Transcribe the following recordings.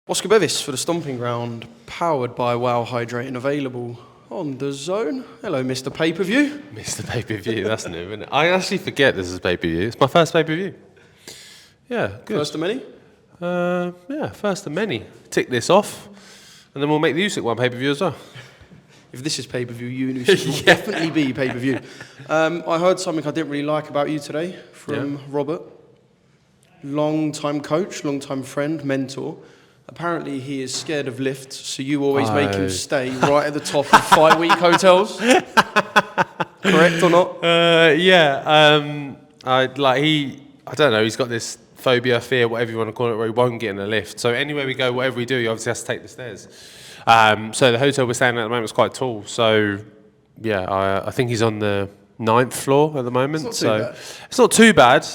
Oscar Bevis for the Stomping Ground, powered by Wow Hydrate and available on DAZN. Hello, Mr. Pay-Per-View. Mr. Pay-Per-View, that's new, isn't it? I actually forget this is pay-per-view. It's my first pay-per-view. Yeah, good. First of many? Yeah, first of many. Tick this off, and then we'll make the Usyk one pay-per-view as well. If this is pay-per-view, you and Usyk will definitely be pay-per-view. I heard something I didn't really like about you today from Robert. Long-time coach, long-time friend, mentor. Apparently he is scared of lifts, so you always make him stay right at the top of five-week hotels. Correct or not? I don't know, he's got this phobia, fear, whatever you want to call it, where he won't get in a lift. So anywhere we go, whatever we do, he obviously has to take the stairs. So the hotel we're staying at the moment is quite tall. So yeah, I think he's on the 9th floor at the moment. It's not too bad. It's not too bad.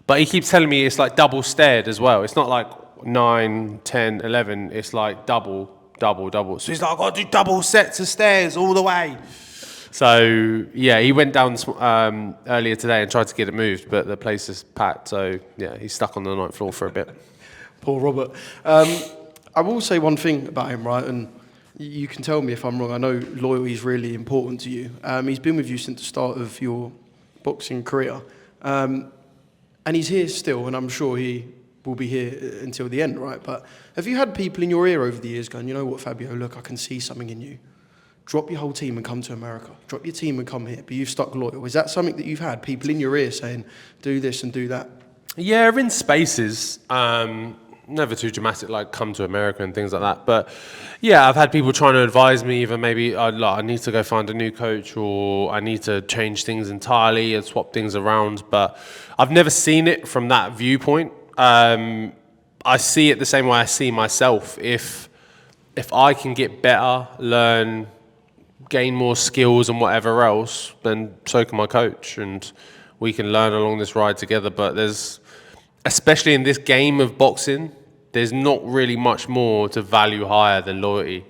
But he keeps telling me it's like double staired as well. It's not like 9, 10, 11. It's like double. So he's like, I've got to do double sets of stairs all the way. So yeah, he went down earlier today and tried to get it moved, but the place is packed. So yeah, he's stuck on the 9th floor for a bit. Poor Robert. I will say one thing about him, right? And you can tell me if I'm wrong. I know loyalty is really important to you. He's been with you since the start of your boxing career. And he's here still, and I'm sure he will be here until the end, right? But have you had people in your ear over the years going, you know what, Fabio, look, I can see something in you. Drop your whole team and come to America. Drop your team and come here, but you've stuck loyal. Is that something that you've had, people in your ear saying, do this and do that? Yeah, in spaces. Never too dramatic, like come to America and things like that. But yeah, I've had people trying to advise me, either maybe I need to go find a new coach, or I need to change things entirely and swap things around. But I've never seen it from that viewpoint. I see it the same way I see myself. If I can get better, learn, gain more skills and whatever else, then so can my coach, and we can learn along this ride together. But especially in this game of boxing, there's not really much more to value higher than loyalty,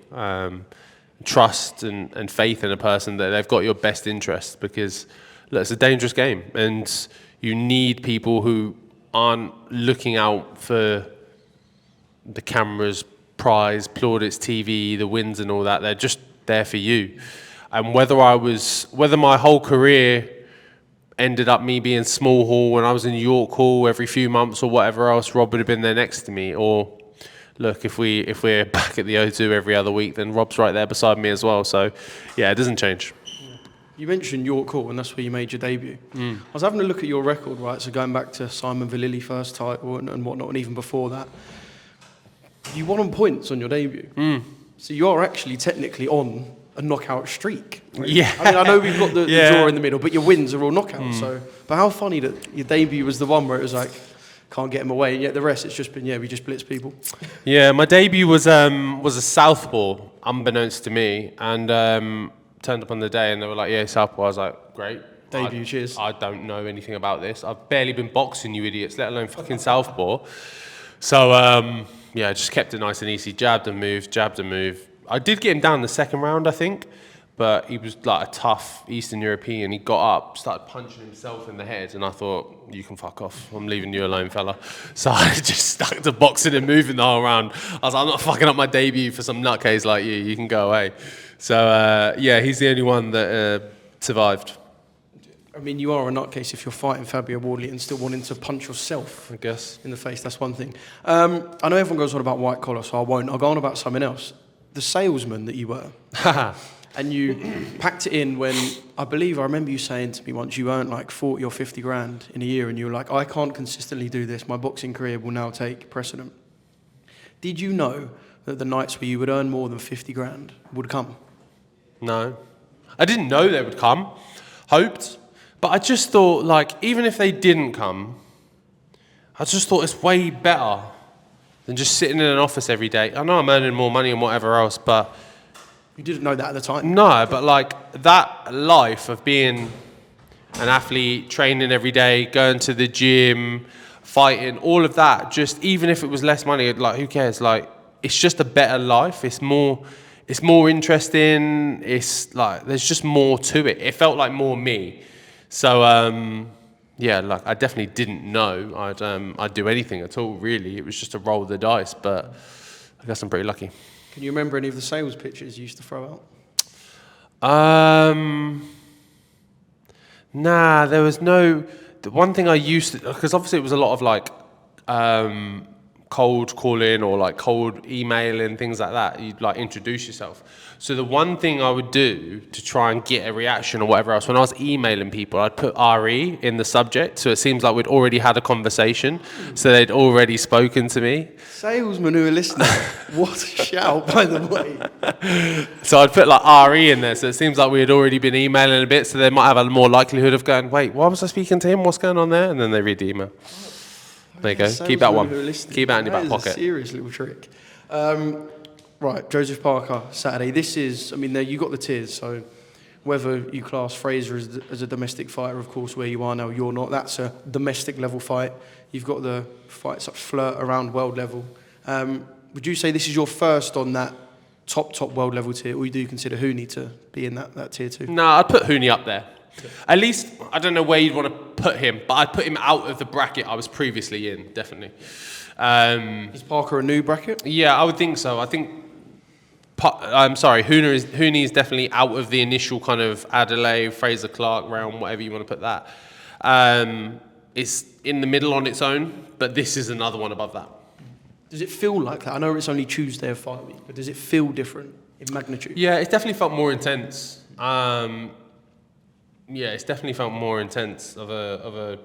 trust and faith in a person that they've got your best interest, because look, it's a dangerous game, and you need people who aren't looking out for the cameras, prize, plaudits, TV, the wins and all that. They're just there for you. And whether my whole career ended up me being small hall when I was in York Hall every few months or whatever else, Rob would have been there next to me. Or look, if we're back at the O2 every other week, then Rob's right there beside me as well. So yeah, it doesn't change. You mentioned York Hall, and that's where you made your debut. I was having a look at your record, right? So going back to Simon Vallily first title and whatnot, and even before that, you won on points on your debut. So you are actually technically on a knockout streak. Right? Yeah. I mean, I know we've got the draw in the middle, but your wins are all knockouts. So, but how funny that your debut was the one where it was like, can't get him away, and yet the rest, it's just been, we just blitz people. Yeah, my debut was a southpaw, unbeknownst to me, and turned up on the day and they were like, southpaw. I was like, great. Debut, cheers. I don't know anything about this. I've barely been boxing, you idiots, let alone fucking southpaw. So, I just kept it nice and easy. Jabbed and moved. I did get him down in the second round, I think, but he was like a tough Eastern European. He got up, started punching himself in the head, and I thought, you can fuck off. I'm leaving you alone, fella. So I just stuck to boxing and moving the whole round. I was like, I'm not fucking up my debut for some nutcase like you. You can go away. So, he's the only one that survived. I mean, you are a nutcase if you're fighting Fabio Wardley and still wanting to punch yourself, I guess, in the face. That's one thing. I know everyone goes on about white collar, so I won't. I'll go on about something else. The salesman that you were. And you packed it in when, I remember you saying to me once, you earned like 40 or 50 grand in a year, and you were like, I can't consistently do this. My boxing career will now take precedent. Did you know that the nights where you would earn more than 50 grand would come? No. I didn't know they would come. Hoped. But I just thought, like, even if they didn't come, I just thought it's way better than just sitting in an office every day. I know I'm earning more money and whatever else, but... You didn't know that at the time? No, but like, that life of being an athlete, training every day, going to the gym, fighting, all of that, just even if it was less money, like, who cares? Like, it's just a better life. It's more interesting. It's like, there's just more to it. It felt like more me. So, yeah, like I definitely didn't know I'd do anything at all. Really, it was just a roll of the dice. But I guess I'm pretty lucky. Can you remember any of the sales pitches you used to throw out? Nah, there was no. The one thing I used to, because obviously it was a lot of like cold calling or like cold emailing, things like that. You'd like introduce yourself. So the one thing I would do to try and get a reaction or whatever else, when I was emailing people, I'd put RE in the subject, so it seems like we'd already had a conversation, so they'd already spoken to me. Salesmen who are listening, what a shout, by the way. So I'd put like RE in there, so it seems like we had already been emailing a bit, so they might have a more likelihood of going, wait, why was I speaking to him? What's going on there? And then they read the email. There you go. Keep that one. Keep that in your back pocket. That is a serious little trick. Right, Joseph Parker, Saturday. This is, I mean, you got the tiers, so whether you class Fraser as a domestic fighter, of course, where you are now, you're not. That's a domestic level fight. You've got the fights that flirt around world level. Would you say this is your first on that top world level tier, or do you consider Hooney to be in that tier too? No, I'd put Hooney up there. At least, I don't know where you'd want to put him, but I'd put him out of the bracket I was previously in, definitely. Is Parker a new bracket? Yeah, I would think so. I think, I'm sorry, Hooney is definitely out of the initial kind of Adelaide, Fraser Clark realm, whatever you want to put that. It's in the middle on its own, but this is another one above that. Does it feel like that? I know it's only Tuesday of fight week, but does it feel different in magnitude? Yeah, it's definitely felt more intense. Yeah, it's definitely felt more intense of a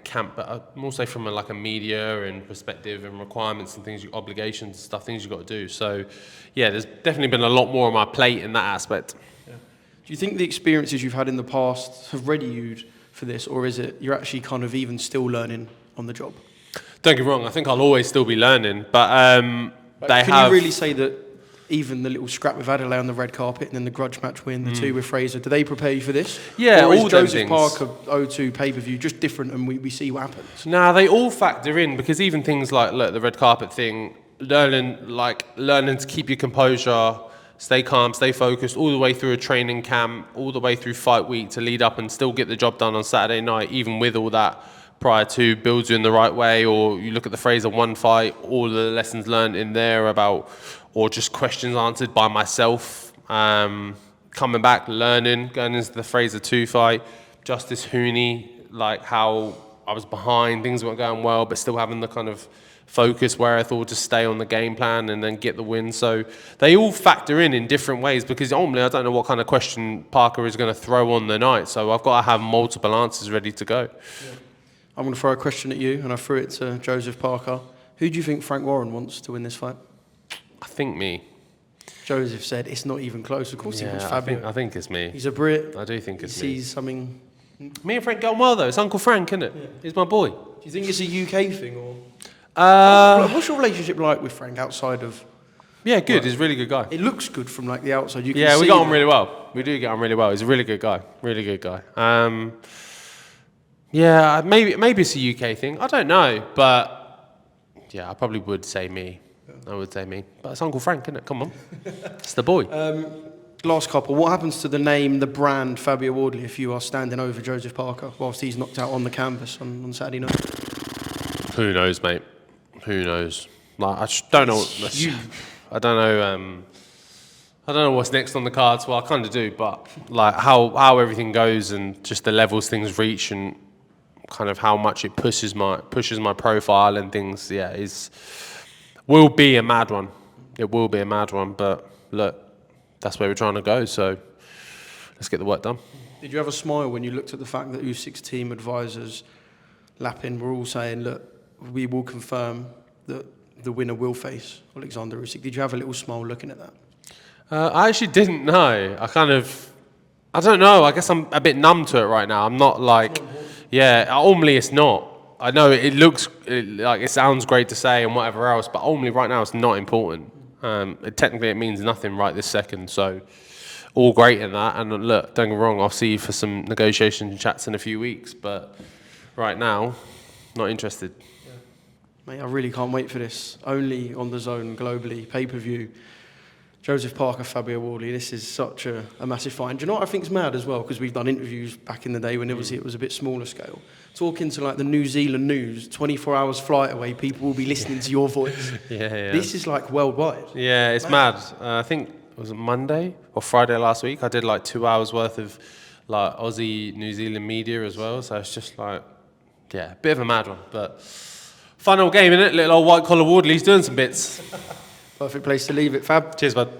camp, but more so from a media and perspective and requirements and things, obligations, stuff, things you got to do. So, yeah, there's definitely been a lot more on my plate in that aspect. Yeah. Do you think the experiences you've had in the past have ready you for this, or is it you're actually kind of even still learning on the job? Don't get me wrong, I think I'll always still be learning, but Can you really say that even the little scrap with Adelaide on the red carpet and then the grudge match win, the two with Fraser, do they prepare you for this? Yeah, or is all Joseph things. Parker O2 pay-per-view just different and we see what happens? Nah, they all factor in, because even things like, look, the red carpet thing, learning to keep your composure, stay calm, stay focused all the way through a training camp, all the way through fight week to lead up and still get the job done on Saturday night, even with all that prior to, builds you in the right way. Or you look at the Fraser one fight, all the lessons learned in there about, or just questions answered by myself, coming back, learning, going into the Fraser 2 fight, Justice Hooney, like how I was behind, things weren't going well, but still having the kind of focus where I thought to stay on the game plan and then get the win. So they all factor in different ways, because normally I don't know what kind of question Parker is going to throw on the night. So I've got to have multiple answers ready to go. Yeah. I'm going to throw a question at you, and I threw it to Joseph Parker. Who do you think Frank Warren wants to win this fight? I think me. Joseph said it's not even close. Of course, he wants Fabio. I think it's me. He's a Brit. I do think it's me. He sees something. Me and Frank get on well, though. It's Uncle Frank, isn't it? Yeah. He's my boy. Do you think it's a UK thing, or? What's your relationship like with Frank outside of? Yeah, good. He's a really good guy. It looks good from the outside. You can we see got on really well. We do get on really well. He's a really good guy. Really good guy. Yeah, maybe it's a UK thing. I don't know, but yeah, I probably would say me. I would say me. But it's Uncle Frank, isn't it? Come on. It's the boy. Last couple. What happens to the name, the brand, Fabio Wardley, if you are standing over Joseph Parker whilst he's knocked out on the canvas on Saturday night? Who knows, mate? Who knows? Like, I just don't know. I don't know. I don't know what's next on the cards. Well, I kind of do, but like how everything goes and just the levels things reach and kind of how much it pushes my profile and things. Yeah, will be a mad one. It will be a mad one. But look, that's where we're trying to go. So let's get the work done. Did you have a smile when you looked at the fact that Usyk's team advisors, Lapin, were all saying, look, we will confirm that the winner will face Oleksandr Usyk? Did you have a little smile looking at that? I actually didn't know. I don't know. I guess I'm a bit numb to it right now. I'm not like, ultimately it's not. I know it looks like it sounds great to say and whatever else, but ultimately right now it's not important. Technically it means nothing right this second. So all great in that. And look, don't get me wrong, I'll see you for some negotiation and chats in a few weeks, but right now, not interested. Mate, I really can't wait for this. Only on DAZN globally, pay-per-view. Joseph Parker, Fabio Wardley, this is such a massive find. Do you know what I think's mad as well? Because we've done interviews back in the day when obviously it was a bit smaller scale. Talking to like the New Zealand news, 24 hours flight away, people will be listening to your voice. Yeah. This is like worldwide. Yeah, it's mad. I think it was Monday or Friday last week. I did like 2 hours worth of like Aussie, New Zealand media as well. So it's just like, yeah, a bit of a mad one. But fun old game, innit? Little old white collar Wardley's doing some bits. Perfect place to leave it, Fab. Cheers, bud.